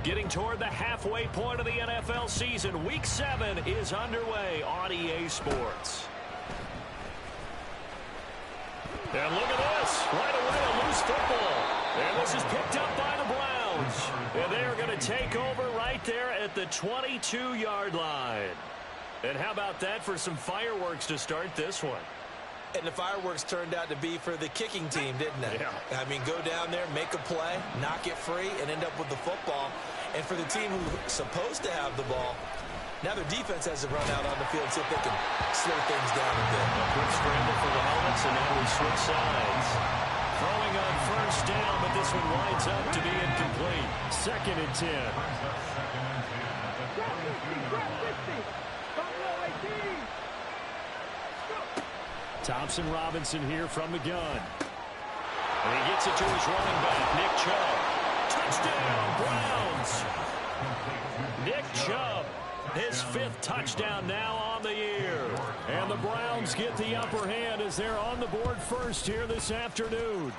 Getting toward the halfway point of the NFL season. Week 7 is underway on EA Sports. And look at this. Right away, a loose football. And this is picked up by the Browns. And they are going to take over right there at the 22-yard line. And how about that for some fireworks to start this one? And the fireworks turned out to be for the kicking team, didn't they? Yeah. I mean, go down there, make a play, knock it free, and end up with the football. And for the team who's supposed to have the ball, now their defense has to run out on the field, see if they can slow things down a bit. A quick scramble for the helmets, and now we switch sides. Throwing on first down, but this one winds up to be incomplete. 2nd and 10. Thompson Robinson here from the gun. And he gets it to his running back, Nick Chubb. Touchdown, Browns! Nick Chubb, his 5th touchdown now on the year. And the Browns get the upper hand as they're on the board first here this afternoon.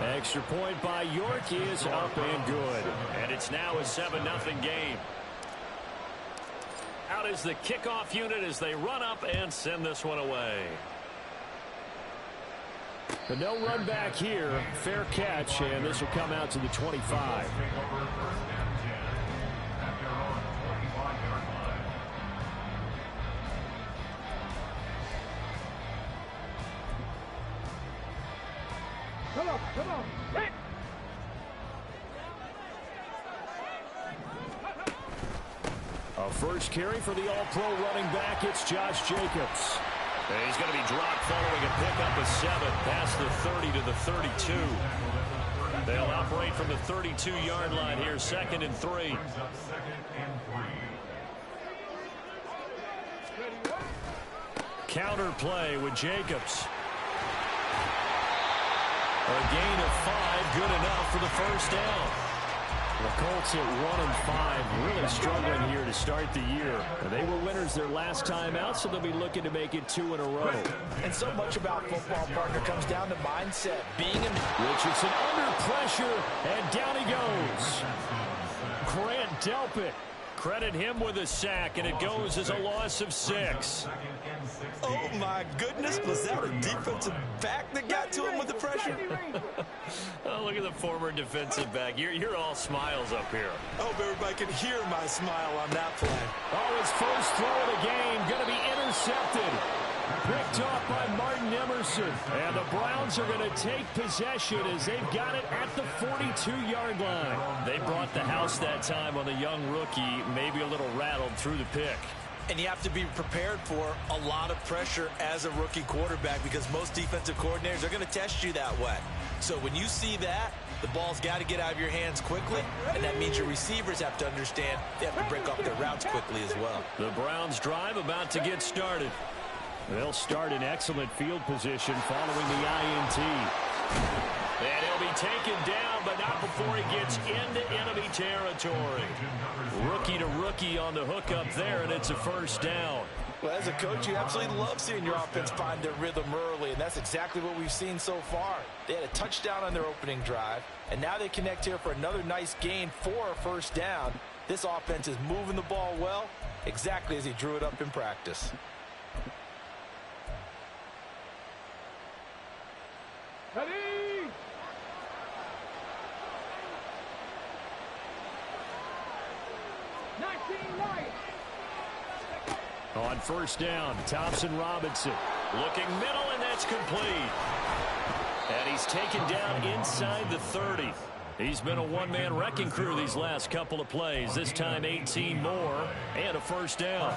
Extra point by York is up and good. And it's now a 7-0 game. Out is the kickoff unit as they run up and send this one away. But no run back here. Fair catch, and this will come out to the 25. Come on. Hit. A first carry for the all-pro running back. It's Josh Jacobs. And he's going to be dropped following a pickup of 7 past the 30 to the 32. They'll operate from the 32-yard line here, 2nd and 3. Counter play with Jacobs. A gain of 5, good enough for the first down. The Colts at 1-5, really struggling here to start the year. They were winners their last time out, so they'll be looking to make it 2 in a row. And so much about football, partner, comes down to mindset. Richardson under pressure, and down he goes. Grant Delpit. Credit him with a sack, and it goes as a loss of 6. Oh, my goodness. Was that a defensive back that got to him with the pressure? Oh, look at the former defensive back. You're all smiles up here. I hope everybody can hear my smile on that play. Oh, his first throw of the game going to be intercepted. Picked off by Martin Emerson. And the Browns are going to take possession as they've got it at the 42-yard line. They brought the house that time on the young rookie, maybe a little rattled through the pick. And you have to be prepared for a lot of pressure as a rookie quarterback because most defensive coordinators are going to test you that way. So when you see that, the ball's got to get out of your hands quickly, and that means your receivers have to understand they have to break off their routes quickly as well. The Browns drive about to get started. They'll start in excellent field position following the INT. And he'll be taken down, but not before he gets into enemy territory. Rookie to rookie on the hook up there, and it's a first down. Well, as a coach, you absolutely love seeing your offense find their rhythm early, and that's exactly what we've seen so far. They had a touchdown on their opening drive, and now they connect here for another nice gain for a first down. This offense is moving the ball well, exactly as he drew it up in practice. Ready? On first down, Thompson Robinson looking middle, and that's complete. And he's taken down inside the 30. He's been a one-man wrecking crew these last couple of plays. This time 18 more and a first down.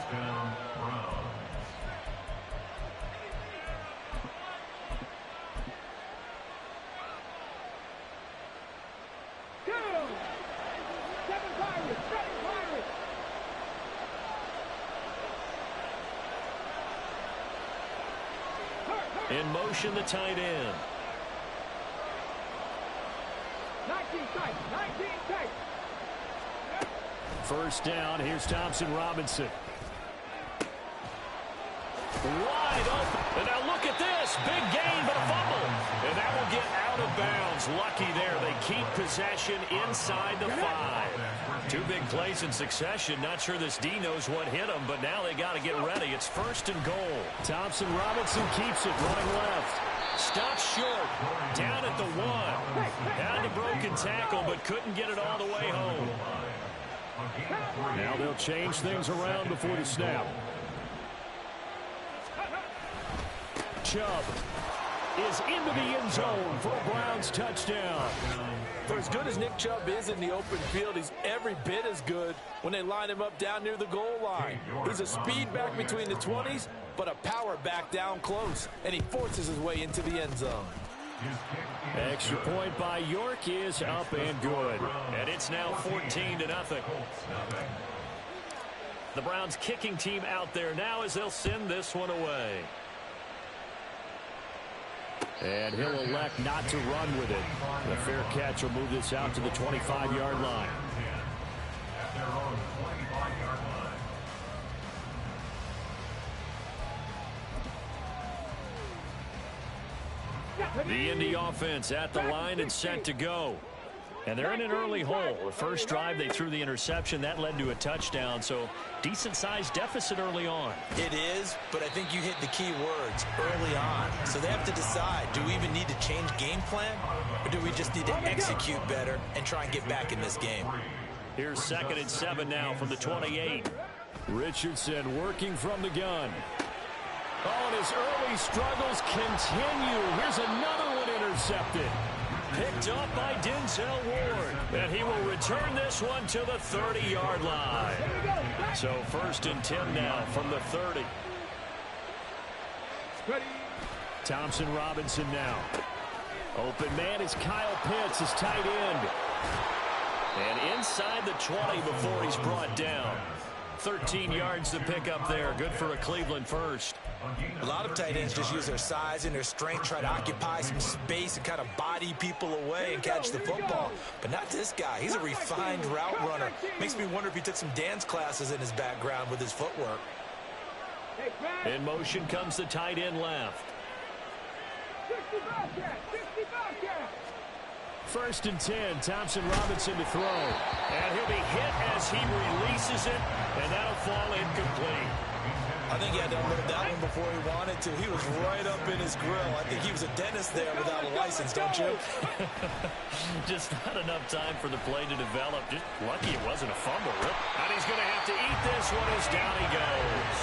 In motion, the tight end. 19 tight. First down. Here's Thompson Robinson. Wide open. And now look at this. Big gain, but a fumble. And that will get out of bounds. Lucky there. They keep possession inside the 5. 2 big plays in succession. Not sure this D knows what hit him, but now they got to get ready. It's 1st and goal. Thompson Robinson keeps it running left. Stops short. Down at the 1. Had the broken tackle, but couldn't get it all the way home. Now they'll change things around before the snap. Chubb is into the end zone for a Browns touchdown. For as good as Nick Chubb is in the open field, he's every bit as good when they line him up down near the goal line. He's a speed back between the 20s, but a power back down close, and he forces his way into the end zone. Extra point by York is up and good. And it's now 14-0. The Browns kicking team out there now as they'll send this one away. And he'll elect not to run with it. The fair catch will move this out to the 25-yard line. The Indy offense at the line and set to go. And they're in an early hole. The first drive, they threw the interception. That led to a touchdown, so decent-sized deficit early on. It is, but I think you hit the key words, early on. So they have to decide, do we even need to change game plan, or do we just need to execute better and try and get back in this game? Here's 2nd and 7 now from the 28. Richardson working from the gun. Oh, and his early struggles continue. Here's another one intercepted. Picked up by Denzel Ward. And he will return this one to the 30-yard line. So 1st and 10 now from the 30. Thompson Robinson now. Open man is Kyle Pitts, his tight end. And inside the 20 before he's brought down. 13 yards to pick up there. Good for a Cleveland first. A lot of tight ends just use their size and their strength, try to occupy some space and kind of body people away and catch the football. But not this guy. He's a refined route runner. Makes me wonder if he took some dance classes in his background with his footwork. In motion comes the tight end left. 1st and 10, Thompson Robinson to throw. And he'll be hit as he releases it, and that'll fall incomplete. I think he had to unload that one before he wanted to. He was right up in his grill. I think he was a dentist there without a license, don't you? Just not enough time for the play to develop. Just lucky it wasn't a fumble. And he's going to have to eat this one as down he goes.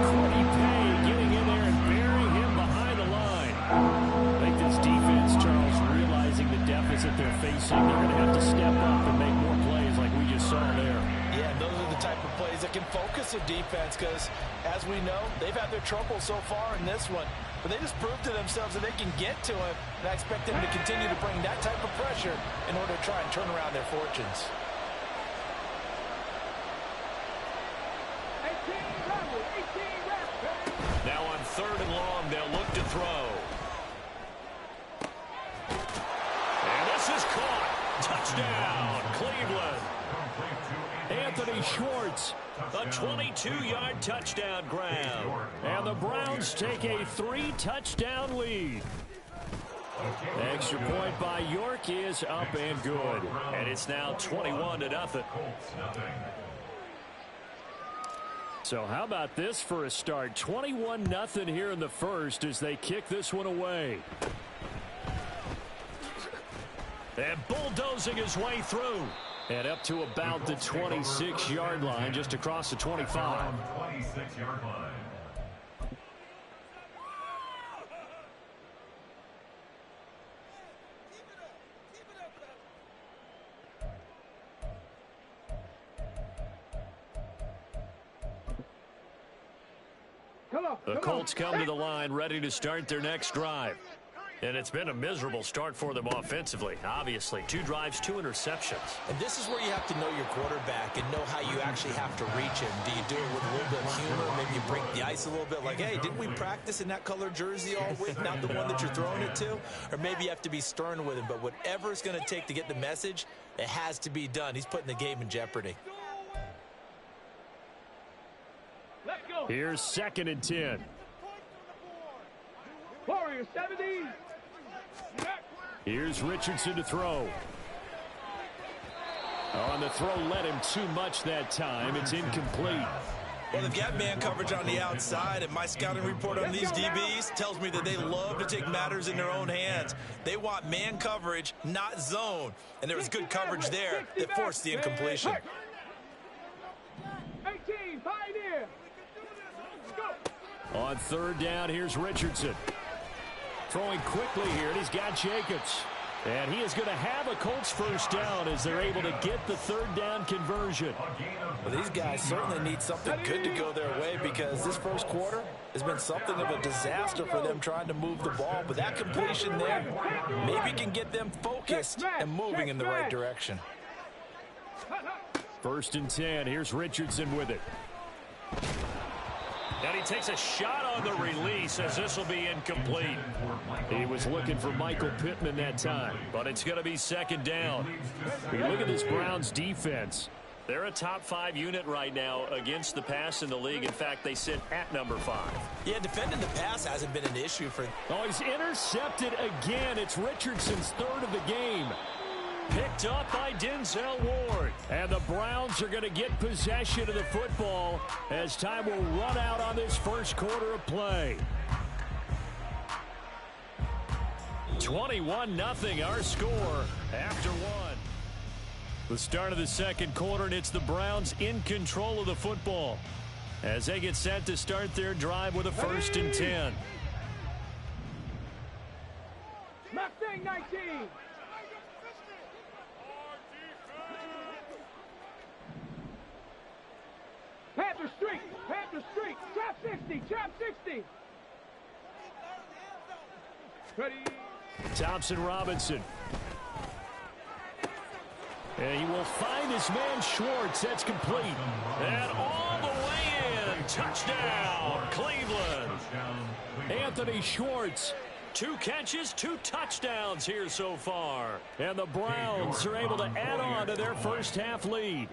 Cordy Pay getting in there and burying him behind the line. I think this defense, Charles, realizing the deficit they're facing, they're going to have to step up and make more plays like we just saw there. Yeah, those are the type of plays that can focus a defense because, as we know, they've had their trouble so far in this one. But they just proved to themselves that they can get to him, and I expect them to continue to bring that type of pressure in order to try and turn around their fortunes. Now on 3rd and long, they'll look to throw. And this is caught. Touchdown, Cleveland. Anthony Schwartz, a 22-yard touchdown grab. And the Browns take a 3-touchdown lead. Extra point by York is up and good. And it's now 21-0. So how about this for a start? 21-0 here in the first as they kick this one away. And bulldozing his way through. And up to about the 26-yard line, just across the 25. The Colts come to the line ready to start their next drive. And it's been a miserable start for them offensively, obviously. 2 drives, 2 interceptions. And this is where you have to know your quarterback and know how you actually have to reach him. Do you do it with a little bit of humor? Maybe you break the ice a little bit like, hey, didn't we practice in that color jersey all week, not the one that you're throwing it to? Or maybe you have to be stern with him. But whatever it's going to take to get the message, it has to be done. He's putting the game in jeopardy. Let's go. Here's 2nd and 10. Warriors 70. Here's Richardson to throw. On the throw, led him too much that time. It's incomplete. Well, they've got man coverage on the outside, and my scouting report on these DBs tells me that they love to take matters in their own hands. They want man coverage, not zone. And there was good coverage there that forced the incompletion. 18, Pioneer. Go. On 3rd down, here's Richardson. Throwing quickly here, and he's got Jacobs. And he is going to have a Colts 1st down as they're able to get the 3rd down conversion. Well, these guys certainly need something good to go their way because this 1st quarter has been something of a disaster for them trying to move the ball. But that completion there maybe can get them focused and moving in the right direction. 1st and 10. Here's Richardson with it. And he takes a shot on the release as this will be incomplete. He was looking for Michael Pittman that time, but it's going to be 2nd down. Look at this Browns defense. They're a top 5 unit right now against the pass in the league. In fact, they sit at number 5. Yeah, defending the pass hasn't been an issue for... Oh, he's intercepted again. It's Richardson's 3rd of the game. Picked up by Denzel Ward. And the Browns are going to get possession of the football as time will run out on this 1st quarter of play. 21-0 our score after 1. The start of the 2nd quarter, and it's the Browns in control of the football as they get set to start their drive with a 1st and 10. Mustang 19. Panther Street, trap 60. Ready. Thompson Robinson. And he will find his man Schwartz. That's complete. And all the way in. Touchdown, Cleveland. Anthony Schwartz. 2 catches, 2 touchdowns here so far. And the Browns are able to add on to their 1st half lead.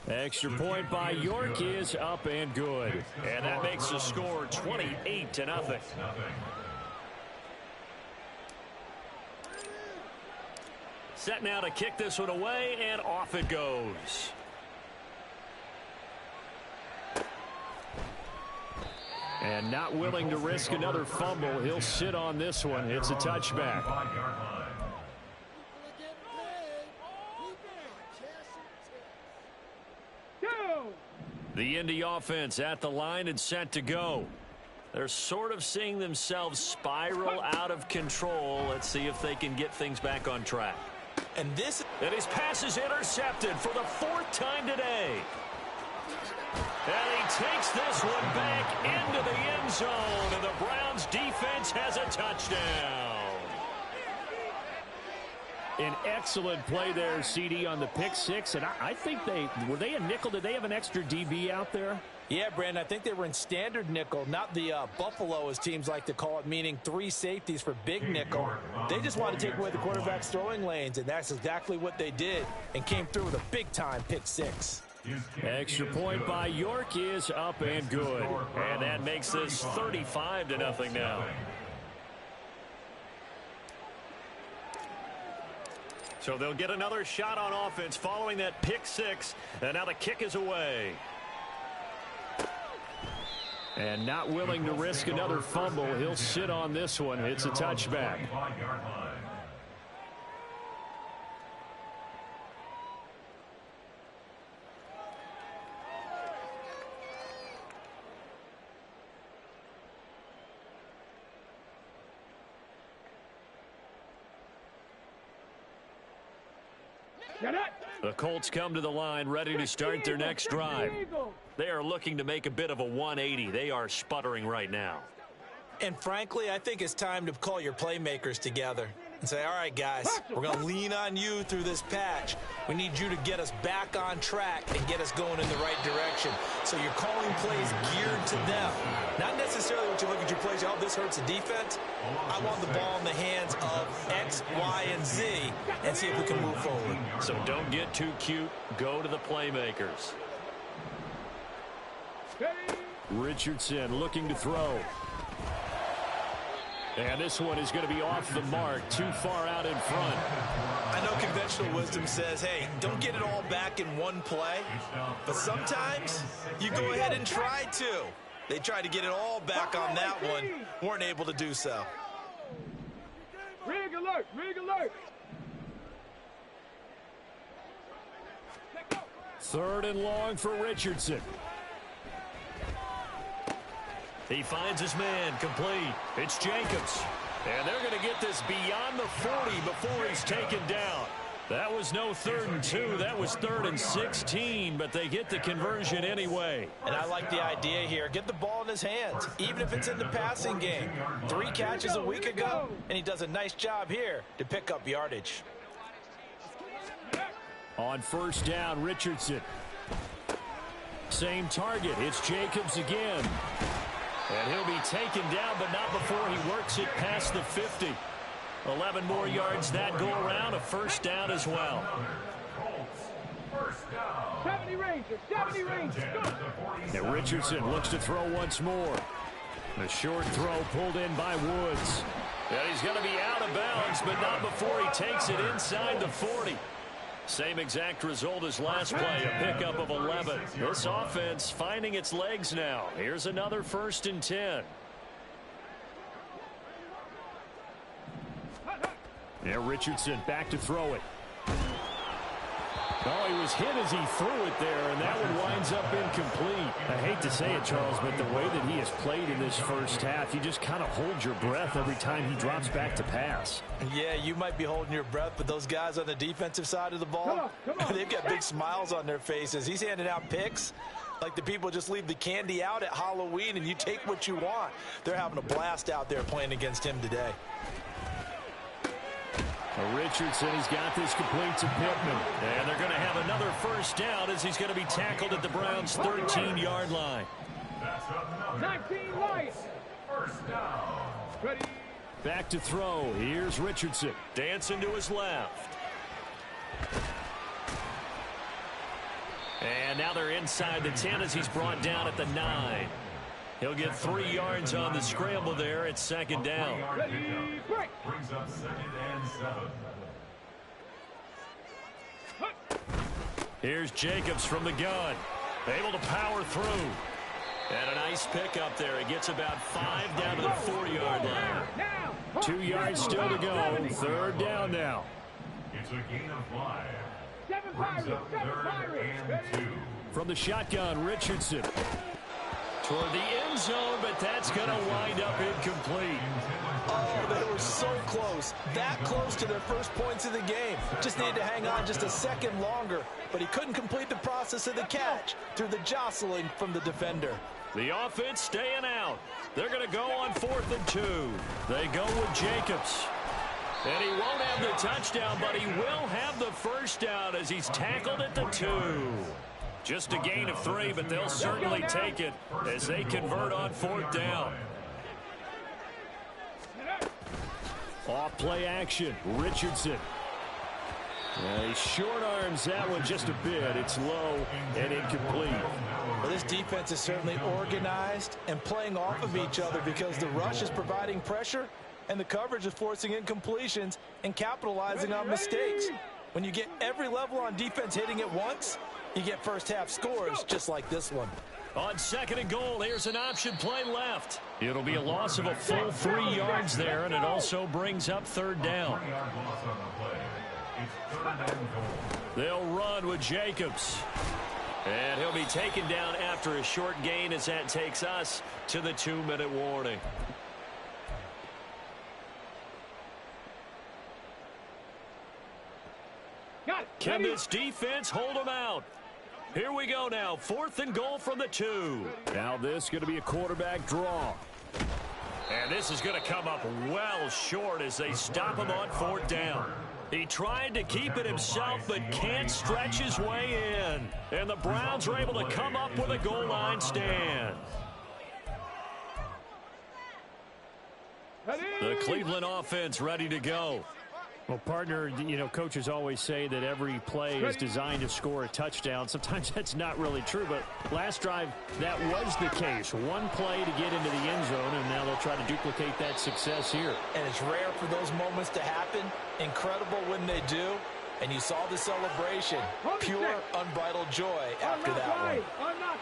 Extra point by York is up and good. And that makes the score 28-0. Set now to kick this one away, and off it goes. And not willing to risk another fumble, he'll sit on this one. It's a touchback. The Indy offense at the line and set to go. They're sort of seeing themselves spiral out of control. Let's see if they can get things back on track. And his pass is intercepted for the 4th time today. And he takes this one back into the end zone, and the Browns defense has a touchdown. An excellent play there, CD, on the pick 6. And I think were they a nickel? Did they have an extra DB out there? Yeah, Brandon, I think they were in standard nickel, not the Buffalo, as teams like to call it, meaning 3 safeties for big nickel. They just wanted to take away the quarterback's throwing lanes, and that's exactly what they did, and came through with a big-time pick 6. Extra point by York is up and good. And that makes this 35-0 now. So they'll get another shot on offense following that pick 6. And now the kick is away. And not willing to risk another fumble, he'll sit on this one. It's a touchback. The Colts come to the line ready to start their next drive. They are looking to make a bit of a 180. They are sputtering right now. And frankly, I think it's time to call your playmakers together and say, all right, guys, we're going to lean on you through this patch. We need you to get us back on track and get us going in the right direction. So you're calling plays geared to them. Not necessarily what you look at your plays, oh, this hurts the defense. I want the ball in the hands of X, Y, and Z and see if we can move forward. So don't get too cute. Go to the playmakers. Ready. Richardson looking to throw. And this one is going to be off the mark, too far out in front. I know conventional wisdom says, hey, don't get it all back in one play. But sometimes you go ahead and try to. They tried to get it all back on that one. Weren't able to do so. Rig alert. Rig alert. Third and long for Richardson. He finds his man, complete. It's Jacobs. And they're going to get this beyond the 40 before he's taken down. That was no 3rd and 2. That was 3rd and 16, but they get the conversion anyway. And I like the idea here. Get the ball in his hands, even if it's in the passing game. 3 catches a week ago, and he does a nice job here to pick up yardage. On first down, Richardson. Same target. It's Jacobs again. And he'll be taken down, but not before he works it past the 50. 11 more yards that go around, a first down as well. 70 Rangers, 70 Rangers. And Richardson looks to throw once more. The short throw pulled in by Woods. And he's going to be out of bounds, but not before he takes it inside the 40. Same exact result as last play, a pickup of 11. This offense finding its legs now. Here's another 1st and 10. Yeah, Richardson back to throw it. Oh, he was hit as he threw it there, and that one winds up incomplete. I hate to say it, Charles, but the way that he has played in this first half, you just kind of hold your breath every time he drops back to pass. Yeah, you might be holding your breath, but those guys on the defensive side of the ball, come on. they've got big smiles on their faces. He's handing out picks like the people just leave the candy out at Halloween and you take what you want. They're having a blast out there playing against him today. Richardson, he's got this complete to Pittman. And they're going to have another first down as he's going to be tackled at the Browns' 13-yard line. 19 Lions. First down. Ready. Back to throw. Here's Richardson. Dancing to his left. And now they're inside the 10 as he's brought down at the 9. He'll get 3 yards on the scramble there at 2nd down. Ready, break. Brings up 2nd and 7. Here's Jacobs from the gun. Able to power through. And a nice pickup there. He gets about 5 down to the 4-yard line. 2 yards still to go. 3rd down now. It's a gain of 5. 7 Brings Pirates, up 7 3rd Pirates. and 2. From the shotgun, Richardson. Toward the end zone, but that's going to wind up incomplete. Oh, they were so close. That close to their first points of the game. Just needed to hang on just a second longer, but he couldn't complete the process of the catch through the jostling from the defender. The offense staying out. They're going to go on 4th and 2. They go with Jacobs. And he won't have the touchdown, but he will have the first down as he's tackled at the 2. Just a gain of 3, but they'll certainly take it as they convert on 4th down. Off play action, Richardson. He short arms that one just a bit. It's low and incomplete. Well, this defense is certainly organized and playing off of each other because the rush is providing pressure and the coverage is forcing incompletions and capitalizing on mistakes. When you get every level on defense hitting at once, you get first half scores just like this one. On 2nd and goal, here's an option play left. It'll be a loss of a full 3 yards there, and it also brings up 3rd down. They'll run with Jacobs. And he'll be taken down after a short gain as that takes us to the 2-minute warning. Can this defense hold them out? Here we go now. 4th and goal from the 2. Now this is going to be a quarterback draw. And this is going to come up well short as they stop him on 4th down. He tried to keep it himself but can't stretch his way in. And the Browns are able to come up with a goal line stand. The Cleveland offense ready to go. Well, partner, you know, coaches always say that every play is designed to score a touchdown. Sometimes that's not really true, but last drive, that was the case. One play to get into the end zone, and now they'll try to duplicate that success here. And it's rare for those moments to happen. Incredible when they do. And you saw the celebration. Pure, unbridled joy after that one.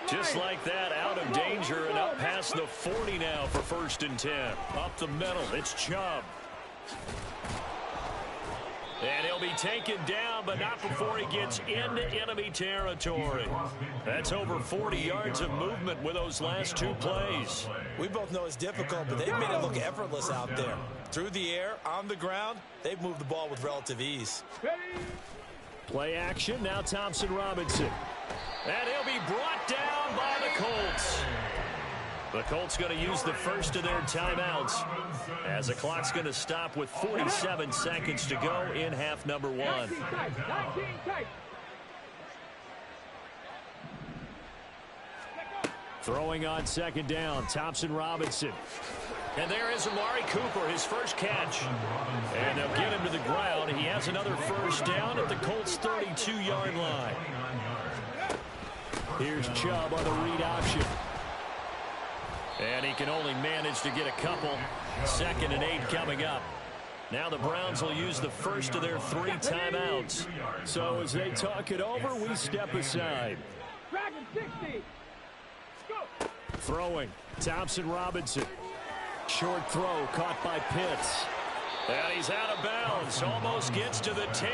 Just like that, out of danger and up past the 40 now for 1st and 10. Up the middle, it's Chubb. And he'll be taken down, but not before he gets into enemy territory. That's over 40 yards of movement with those last 2 plays. We both know it's difficult, but they've made it look effortless out there. Through the air, on the ground, they've moved the ball with relative ease. Play action, now Thompson Robinson. And he'll be brought down by the Colts. The Colts going to use the first of their timeouts as the clock's going to stop with 47 seconds to go in half number 1. Throwing on 2nd down, Thompson Robinson. And there is Amari Cooper, his first catch. And they'll get him to the ground. He has another 1st down at the Colts' 32-yard line. Here's Chubb on the read option. And he can only manage to get a couple. 2nd and 8 coming up. Now the Browns will use the first of their 3 timeouts. So as they talk it over, we step aside. Throwing, Thompson Robinson. Short throw caught by Pitts. And he's out of bounds. Almost gets to the 10.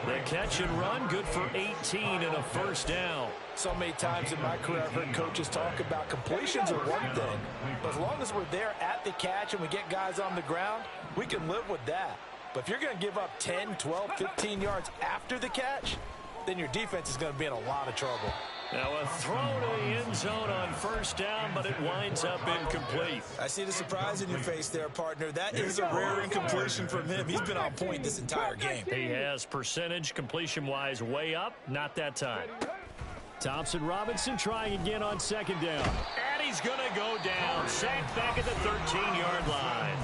The catch and run, good for 18 and a 1st down. So many times in my career, I've heard coaches talk about completions are one thing. But as long as we're there at the catch and we get guys on the ground, we can live with that. But if you're going to give up 10, 12, 15 yards after the catch, then your defense is going to be in a lot of trouble. Now a throw to the end zone on 1st down, but it winds up incomplete. I see the surprise in your face there, partner. That is a rare incompletion from him. He's been on point this entire game. He has percentage completion-wise way up, not that time. Thompson Robinson trying again on 2nd down. And he's going to go down. Sacked back at the 13-yard line.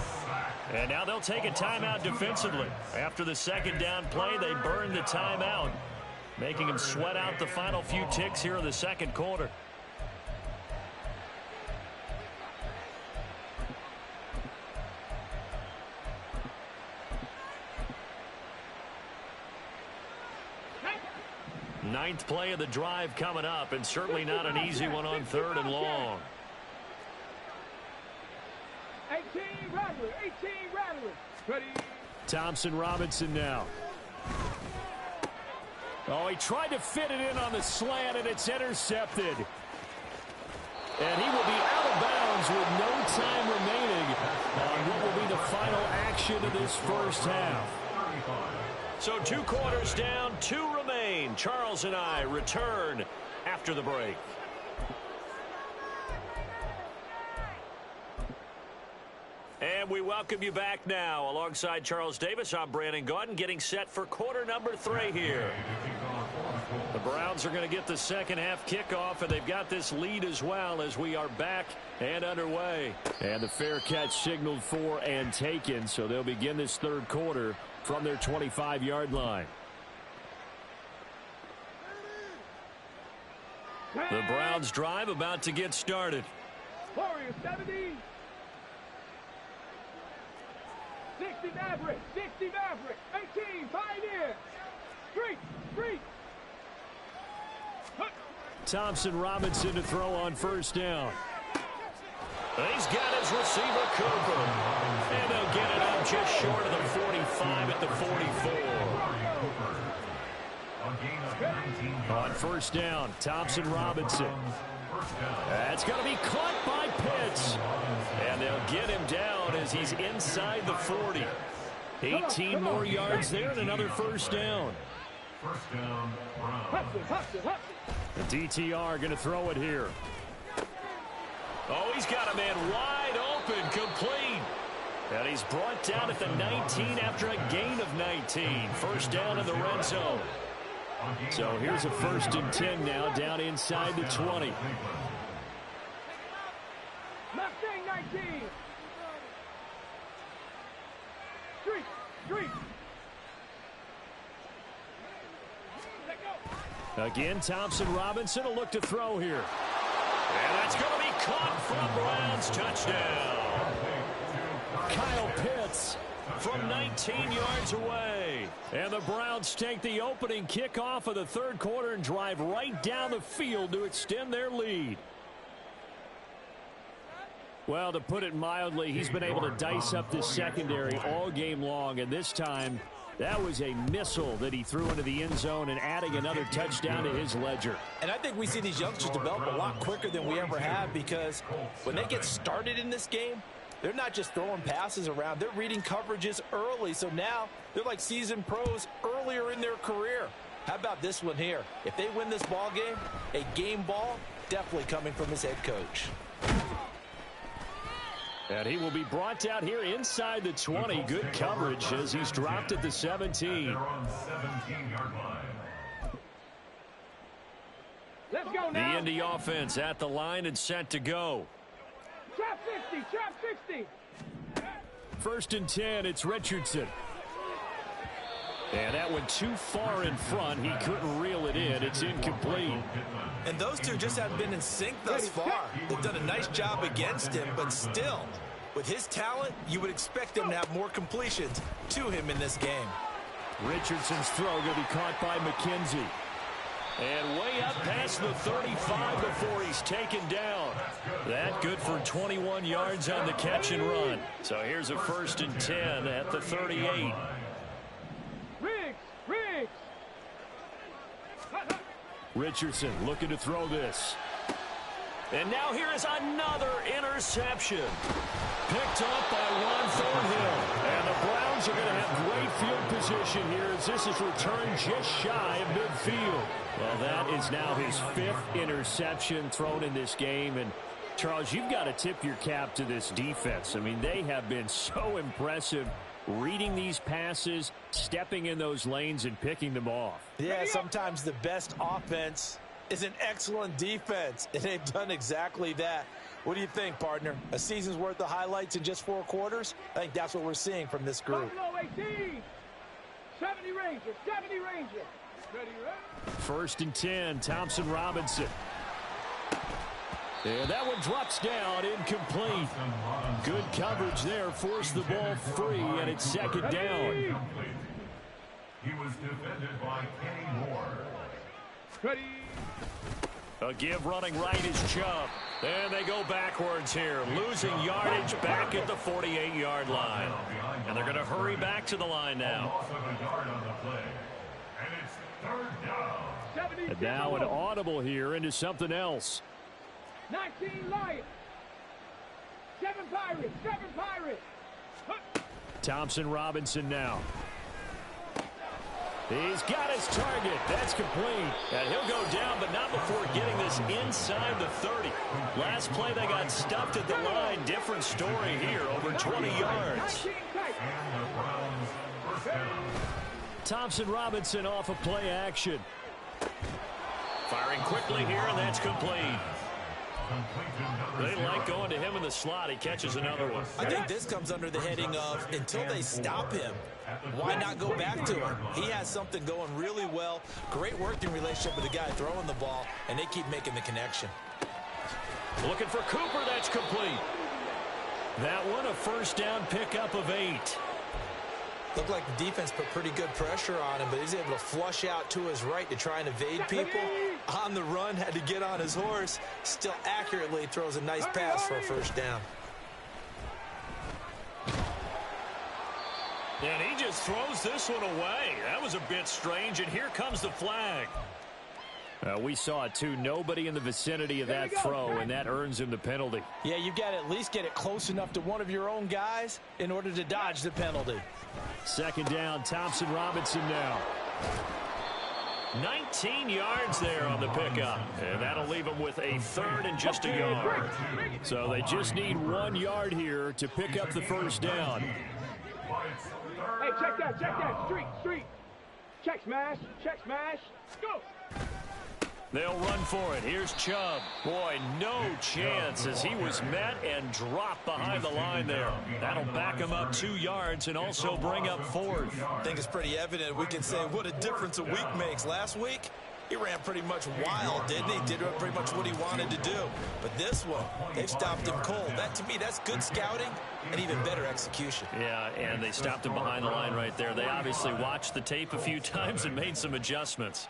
And now they'll take a timeout defensively. After the 2nd down play, they burn the timeout, making him sweat out the final few ticks here in the 2nd quarter. Ninth play of the drive coming up, and certainly not an easy one on 3rd and long. 18 Rattler. Ready. Thompson Robinson now. Oh, he tried to fit it in on the slant, and it's intercepted. And he will be out of bounds with no time remaining on what will be the final action of this 1st half. So 2 quarters down, 2 remain. Charles and I return after the break. And we welcome you back now. Alongside Charles Davis, I'm Brandon Gaudin, getting set for quarter number 3 here. The Browns are going to get the 2nd half kickoff, and they've got this lead as well as we are back and underway. And the fair catch signaled for and taken, so they'll begin this 3rd quarter from their 25-yard line. The Browns drive about to get started. Warriors 70. 60 Maverick. 18 Pioneer. Street. Thompson Robinson to throw on 1st down. He's got his receiver, Cooper. And they'll get it up just short of the 45 at the 44. On 1st down, Thompson Robinson. That's going to be caught by Pitts. And they'll get him down as he's inside the 40. 18 more yards there and another 1st down. The DTR going to throw it here. Oh, he's got a man wide open, complete. And he's brought down at the 19 after a gain of 19. 1st down in the red zone. So here's a 1st and 10 now, down inside the 20. Mustang 19. Street. Again, Thompson Robinson will look to throw here. And that's going to be caught from Browns. Touchdown. Kyle Pitts from 19 yards away. And the Browns take the opening kickoff of the third quarter and drive right down the field to extend their lead. Well, to put it mildly, he's been able to dice up this secondary all game long, and this time that was a missile that he threw into the end zone and adding another touchdown to his ledger. And I think we see these youngsters develop a lot quicker than we ever have, because when they get started in this game, they're not just throwing passes around. They're reading coverages early, so now they're like seasoned pros earlier in their career. How about this one here? If they win this ball game, a game ball definitely coming from his head coach. And he will be brought out here inside the 20. Good coverage as he's dropped at the 17. Let's go The now. Indy offense at the line and set to go. Trap 60, trap 60. First and 10, it's Richardson. And that went too far in front. He couldn't reel it in. It's incomplete. And those two just haven't been in sync thus far. They've done a nice job against him, but still, with his talent, you would expect them to have more completions to him in this game. Richardson's throw going to be caught by McKenzie. And way up past the 35 before he's taken down. That good for 21 yards on the catch and run. So here's a first and 10 at the 38. Riggs. Richardson looking to throw this. And now here is another interception. Picked up by Ron Thornhill. And the Browns are going to have great field position here as this is returned just shy of midfield. Well, that is now his 5th interception thrown in this game. And, Charles, you've got to tip your cap to this defense. I mean, they have been so impressive reading these passes, stepping in those lanes, and picking them off. Yeah, sometimes the best offense is an excellent defense, and they've done exactly that. What do you think, partner? A season's worth of highlights in just 4 quarters? I think that's what we're seeing from this group. Buffalo 18. 70 Rangers. Ready, right? First and 10, Thompson Robinson. And that one drops down, incomplete. Good coverage there, forced the ball free, and it's second down. He was defended by Kenny Moore. Ready. A give running right is Chubb. And they go backwards here, losing yardage back at the 48-yard line. And they're going to hurry back to the line now. And it's third down. And now an audible here into something else. 19 Lions. 7 Pirates. Thompson Robinson now. He's got his target. That's complete. And he'll go down, but not before getting this inside the 30. Last play, they got stuffed at the line. Different story here, over 20 yards. Thompson Robinson off of play action. Firing quickly here, and that's complete. They like going to him in the slot. He catches another one. I think this comes under the heading of, until they stop him, why not go back to him? He has something going really well. Great working relationship with the guy throwing the ball, and they keep making the connection. Looking for Cooper. That's complete. That one, a first down pickup of 8. Looked like the defense put pretty good pressure on him, but he's able to flush out to his right to try and evade people. On the run, had to get on his horse. Still accurately throws a nice pass for a first down. And he just throws this one away. That was a bit strange, and here comes the flag. We saw it, too. Nobody in the vicinity of that throw, and that earns him the penalty. Yeah, you've got to at least get it close enough to one of your own guys in order to dodge the penalty. Second down, Thompson Robinson now. 19 yards there on the pickup. And that'll leave him with a third and just a yard. So they just need 1 yard here to pick up the first down. Hey, check that. Street. Check smash. Go. They'll run for it. Here's Chubb. Boy, no chance as he was met and dropped behind the line there. That'll back him up 2 yards and also bring up 4th. I think it's pretty evident. We can say what a difference a week makes. Last week, He ran pretty much wild, didn't he? Did pretty much what he wanted to do. But this one, they've stopped him cold. That, to me, that's good scouting and even better execution. Yeah, and they stopped him behind the line right there. They obviously watched the tape a few times and made some adjustments.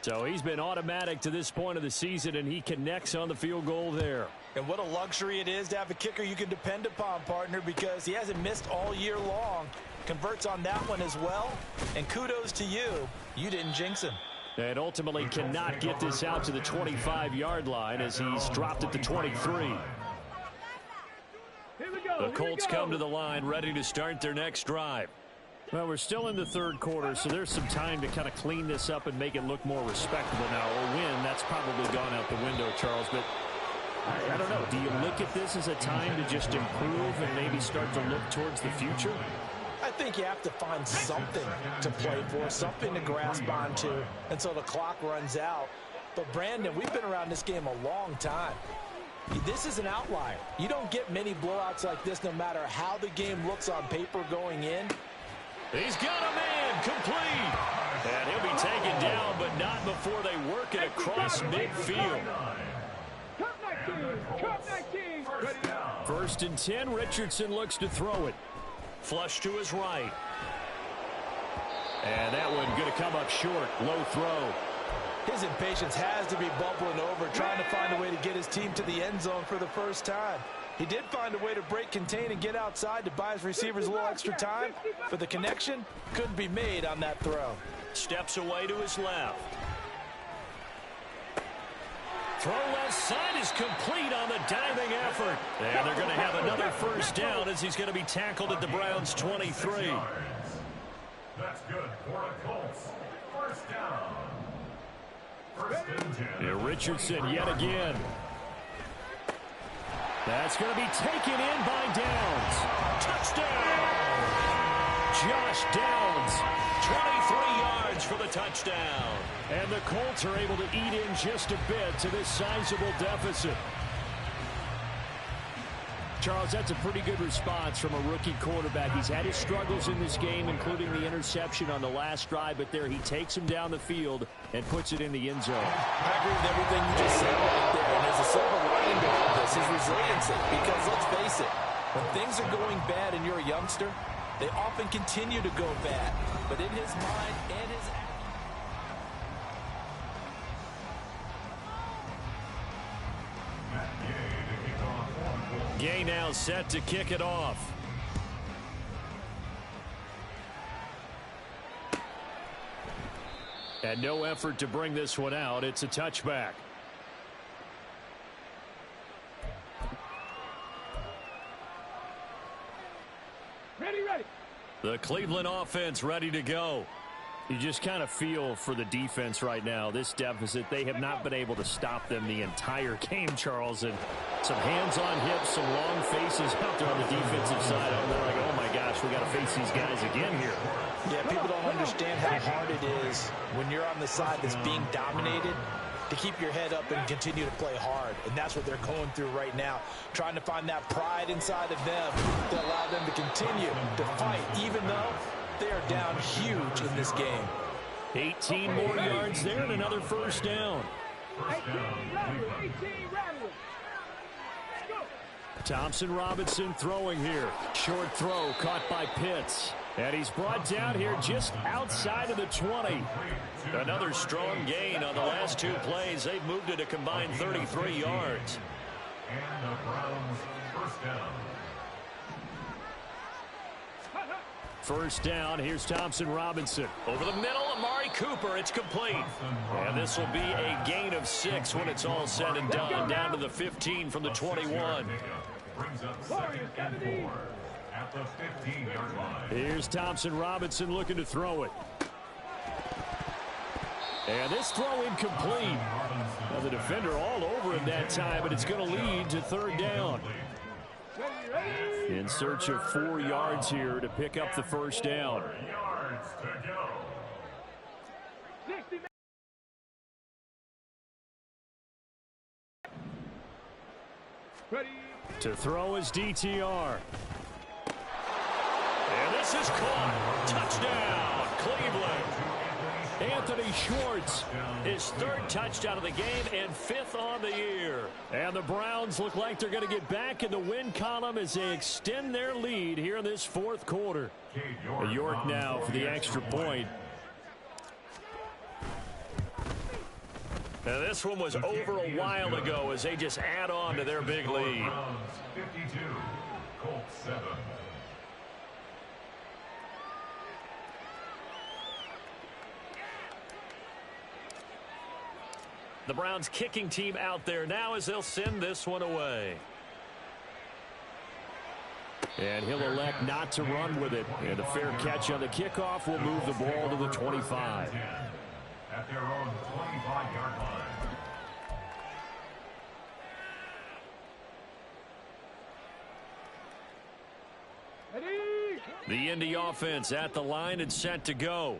So he's been automatic to this point of the season, and he connects on the field goal there. And what a luxury it is to have a kicker you can depend upon, partner, because he hasn't missed all year long. Converts on that one as well. And kudos to you. You didn't jinx him. And ultimately cannot get this out to the 25-yard line as he's dropped at the 23. The Colts come to the line ready to start their next drive. Well, we're still in the third quarter, so there's some time to kind of clean this up and make it look more respectable now. Or win, that's probably gone out the window, Charles. But I don't know. Do you look at this as a time to just improve and maybe start to look towards the future? I think you have to find something to play for, something to grasp onto until the clock runs out. But, Brandon, we've been around this game a long time. This is an outlier. You don't get many blowouts like this no matter how the game looks on paper going in. He's got a man complete. And he'll be taken down, but not before they work it across midfield. First and 10, Richardson looks to throw it. Flush to his right. And that one going to come up short. Low throw. His impatience has to be bubbling over, trying to find a way to get his team to the end zone for the first time. He did find a way to break, contain, and get outside to buy his receivers a little extra time, but the connection couldn't be made on that throw. Steps away to his left. Throw left side is complete on the diving effort. And they're going to have another first down as he's going to be tackled at the Browns' 23. That's good for the Colts. First down. First and 10. And Richardson yet again. That's going to be taken in by Downs. Touchdown! Josh Downs, 23 yards for the touchdown. And the Colts are able to eat in just a bit to this sizable deficit. Charles, that's a pretty good response from a rookie quarterback. He's had his struggles in this game, including the interception on the last drive, but there he takes him down the field and puts it in the end zone. I agree with everything you just said right there. And there's a silver lining to all this, his resiliency. Because let's face it, when things are going bad and you're a youngster, they often continue to go bad. But in his mind and his action. Gay now set to kick it off. And no effort to bring this one out. It's a touchback. Ready. The Cleveland offense ready to go. You just kind of feel for the defense right now. This deficit, they have not been able to stop them the entire game, Charles. And some hands on hips, some long faces out there on the defensive side. They're like, oh my gosh, we got to face these guys again here. Yeah, people don't understand how hard it is when you're on the side that's being dominated to keep your head up and continue to play hard. And that's what they're going through right now, trying to find that pride inside of them to allow them to continue to fight, even though they are down huge in this game. 18 more yards there and another first down. 18 rattle. Thompson Robinson throwing here. Short throw caught by Pitts. And he's brought down here just outside of the 20. Another strong gain on the last two plays. They've moved it a combined 33 yards. And the Browns first down. First down, here's Thompson Robinson. Over the middle, Amari Cooper, it's complete. And this will be a gain of 6 when it's all said and done. Down to the 15 from the 21. Brings up second and 4 at the 15-yard line. Here's Thompson Robinson looking to throw it. And this throw incomplete. Now the defender all over him that time, but it's going to lead to third down. In search of 4 yards here to pick up the first down. 4 yards to go. Ready. To throw is DTR. And this is caught. Touchdown, Cleveland. Anthony Schwartz, his 3rd touchdown of the game and 5th on the year. And the Browns look like they're going to get back in the win column as they extend their lead here in this 4th quarter. York now for the extra point. Now this one was over a while ago as they just add on to their big lead. 52, Colts 7. The Browns kicking team out there now as they'll send this one away. And he'll elect not to run with it. And a fair catch on the kickoff will move the ball to the 25. At their own 25-yard line. The Indy offense at the line and set to go.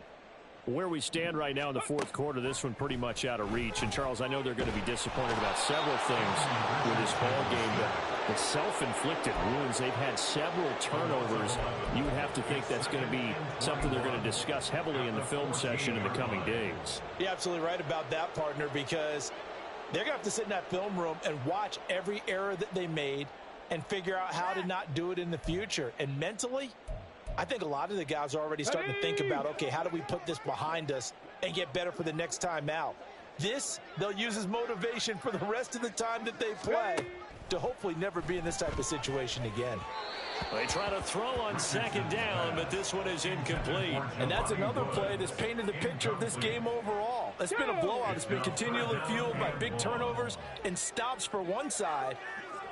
Where we stand right now in the 4th quarter, this one pretty much out of reach. And, Charles, I know they're going to be disappointed about several things with this ball game, but the self-inflicted wounds, they've had several turnovers. You would have to think that's going to be something they're going to discuss heavily in the film session in the coming days. You're absolutely right about that, partner, because they're going to have to sit in that film room and watch every error that they made and figure out how to not do it in the future. And mentally, I think a lot of the guys are already starting to think about, okay, how do we put this behind us and get better for the next time out? This, they'll use as motivation for the rest of the time that they play to hopefully never be in this type of situation again. They try to throw on 2nd down, but this one is incomplete. And that's another play that's painted the picture of this game overall. It's been a blowout. It's been continually fueled by big turnovers and stops for one side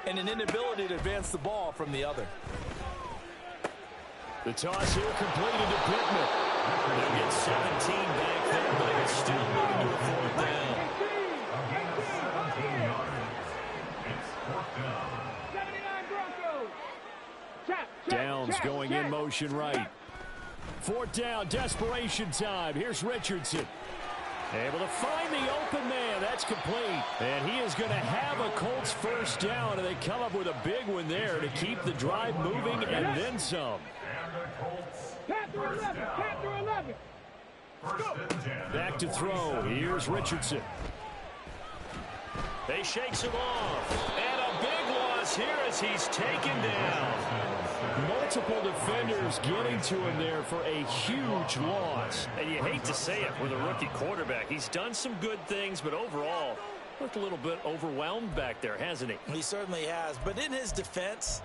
and an inability to advance the ball from the other. The toss here completed to Pittman. They'll get 17 back there, but it's still moving to a 4th down. A gain of 17 yards. It's 4th down. 79 Broncos. Downs going in motion right. 4th down, desperation time. Here's Richardson. Able to find the open man. That's complete. And he is going to have a Colts 1st down, and they come up with a big one there to keep the drive moving and then some. And the Colts. Panther 11. Panther 11. First and 10. Back to throw. Here's Richardson. They shakes him off. And a big loss here as he's taken down. Multiple defenders getting to him there for a huge loss. And you hate to say it with a rookie quarterback. He's done some good things, but overall, looked a little bit overwhelmed back there, hasn't he? He certainly has. But in his defense,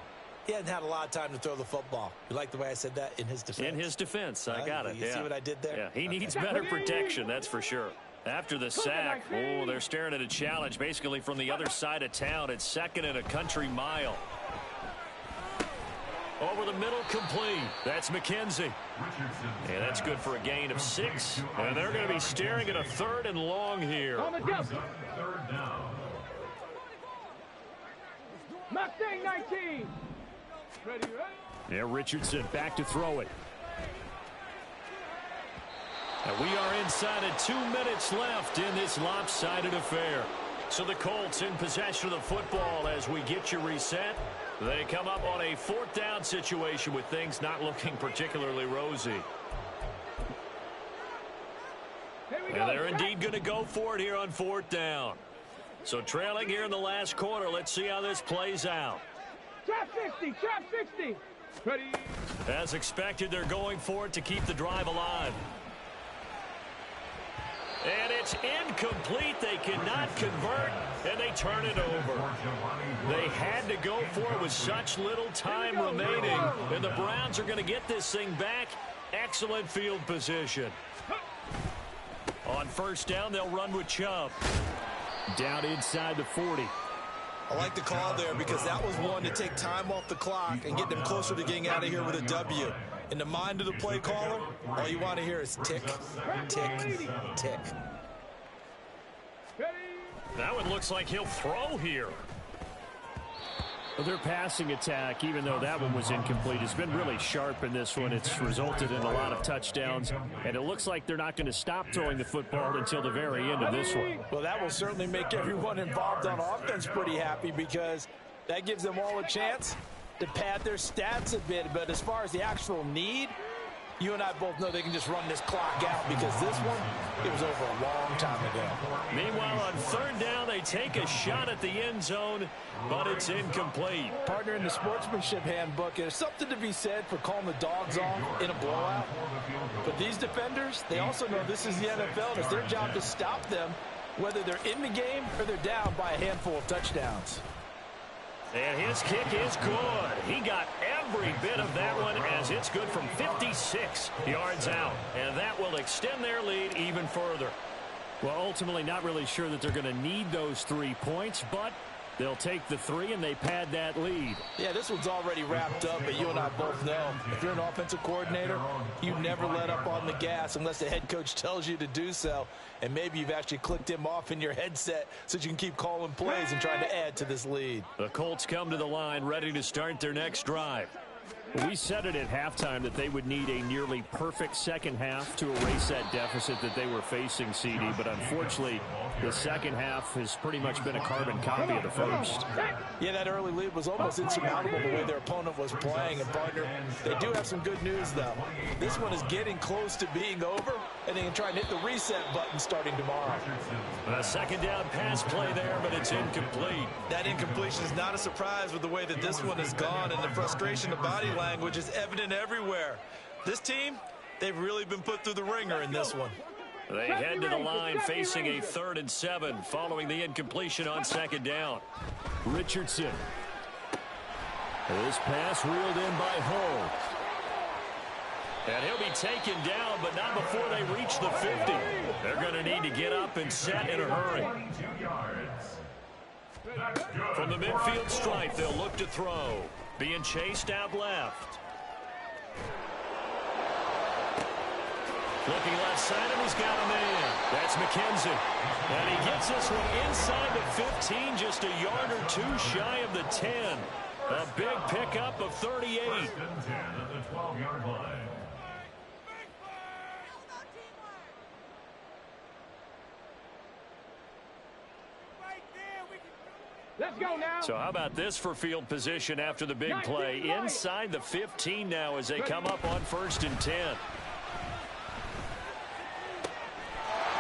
he hasn't had a lot of time to throw the football. You like the way I said that? In his defense. In his defense. I got it. You see what I did there? Yeah, he needs better protection, that's for sure. After the sack, oh, they're staring at a challenge basically from the other side of town. It's 2nd and a country mile. Over the middle, complete. That's McKenzie. And that's good for a gain of 6. And they're going to be staring at a 3rd and long here. On the double. 3rd down. Mustang 19. Ready, ready? Yeah, Richardson back to throw it. And we are inside of 2 minutes left in this lopsided affair. So the Colts in possession of the football as we get you reset. They come up on a 4th down situation with things not looking particularly rosy. And they're indeed going to go for it here on 4th down. So trailing here in the last quarter, let's see how this plays out. Trap 60, trap 60. Ready. As expected, they're going for it to keep the drive alive. And it's incomplete. They cannot convert, and they turn it over. They had to go for it with such little time remaining, and the Browns are going to get this thing back. Excellent field position. On 1st down, they'll run with Chubb. Down inside the 40. I like the call there because that was one to take time off the clock and get them closer to getting out of here with a W. In the mind of the play caller, all you want to hear is tick, tick, tick. That one looks like he'll throw here. Well, their passing attack, even though that one was incomplete, has been really sharp in this one. It's resulted in a lot of touchdowns, and it looks like they're not going to stop throwing the football until the very end of this one. Well, that will certainly make everyone involved on offense pretty happy because that gives them all a chance to pad their stats a bit. But as far as the actual need, You and I both know they can just run this clock out because this one, it was over a long time ago. Meanwhile, on third down, they take a shot at the end zone, but it's incomplete. Partner, in the sportsmanship handbook, there's something to be said for calling the dogs off in a blowout. But these defenders, they also know this is the NFL, and it's their job to stop them, whether they're in the game or they're down by a handful of touchdowns. And his kick is good. He got every bit of that one as it's good from 56 yards out. And that will extend their lead even further. Well, ultimately not really sure that they're going to need those 3 points, but they'll take the 3 and they pad that lead. Yeah, this one's already wrapped up, but you and I both know if you're an offensive coordinator, you never let up on the gas unless the head coach tells you to do so. And maybe you've actually clicked him off in your headset so that you can keep calling plays and trying to add to this lead. The Colts come to the line ready to start their next drive. We said it at halftime that they would need a nearly perfect second half to erase that deficit that they were facing, CD. But unfortunately, the second half has pretty much been a carbon copy of the first. Yeah, that early lead was almost insurmountable the way their opponent was playing. And, partner, they do have some good news, though. This one is getting close to being over, and they can try and hit the reset button starting tomorrow. A second down pass play there, but it's incomplete. That incompletion is not a surprise with the way that this one has gone, and the frustration of body language is evident everywhere. This team, they've really been put through the ringer in this one. They head to the line facing a 3rd and 7 following the incompletion on second down. Richardson. This pass reeled in by Hull. And he'll be taken down, but not before they reach the 50. They're going to need to get up and set in a hurry. From the midfield stripe, they'll look to throw. Being chased out left. Looking left side, and he's got a man. That's McKenzie. And he gets this one inside the 15, just a yard or 2 shy of the 10. A big pickup of 38. 1st and 10 at the 12-yard line. Let's go now. So how about this for field position after the big play? Inside the 15 now as they come up on 1st and 10.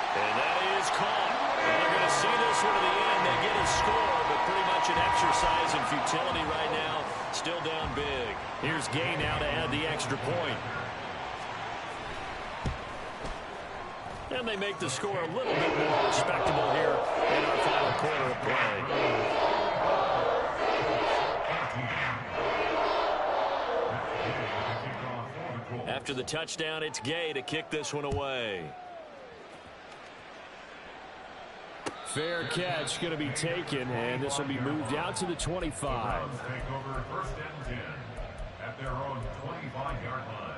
And that is caught. Well, they're going to see this one to the end. They get a score, but pretty much an exercise in futility right now. Still down big. Here's Gay now to add the extra point. And they make the score a little bit more respectable here in our final quarter of play. After the touchdown, it's Gay to kick this one away. Fair catch going to be taken, and this will be moved out to the 25. Take over 1st and 10 at their own 25-yard line.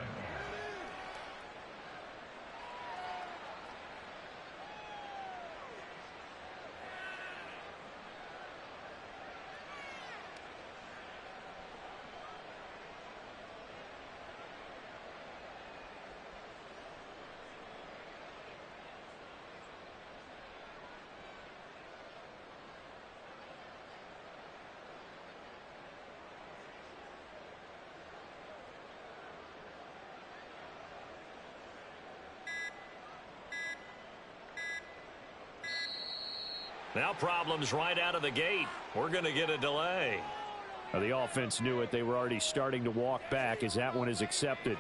Now problems right out of the gate. We're going to get a delay. The offense knew it. They were already starting to walk back as that one is accepted.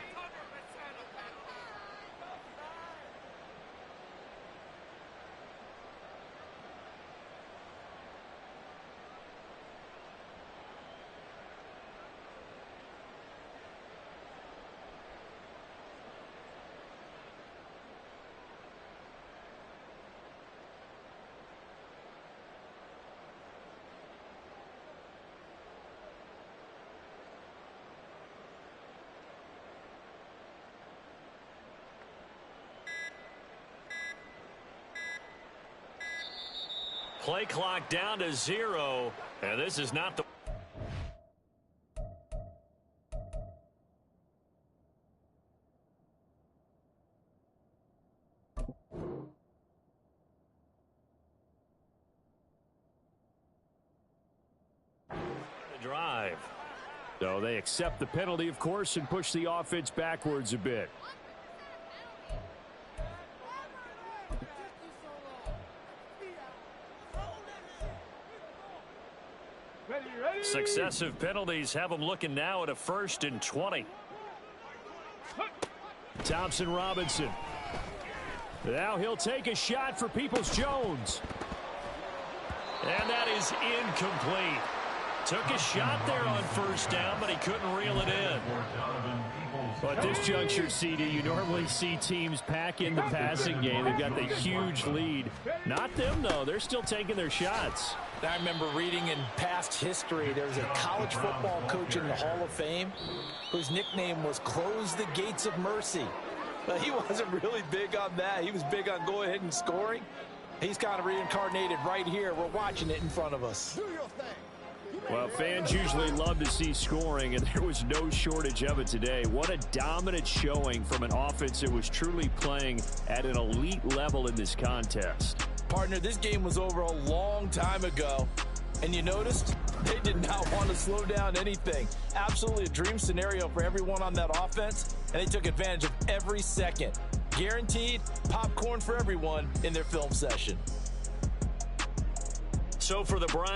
Play clock down to 0, and this is not the drive. So they accept the penalty, of course, and push the offense backwards a bit. Ready. Successive penalties have them looking now at a 1st and 20. Thompson Robinson. Now he'll take a shot for Peoples-Jones. And that is incomplete. Took a shot there on 1st down, but he couldn't reel it in. But at this juncture, CD, you normally see teams pack in the passing game. They've got the huge lead. Not them, though. They're still taking their shots. I remember reading in past history, there was a college football coach in the Hall of Fame whose nickname was Close the Gates of Mercy. But he wasn't really big on that. He was big on go ahead and scoring. He's kind of reincarnated right here. We're watching it in front of us. Well, fans usually love to see scoring, and there was no shortage of it today. What a dominant showing from an offense that was truly playing at an elite level in this contest. Partner, this game was over a long time ago, and you noticed they did not want to slow down anything. Absolutely a dream scenario for everyone on that offense, and they took advantage of every second. Guaranteed popcorn for everyone in their film session. So for the Browns,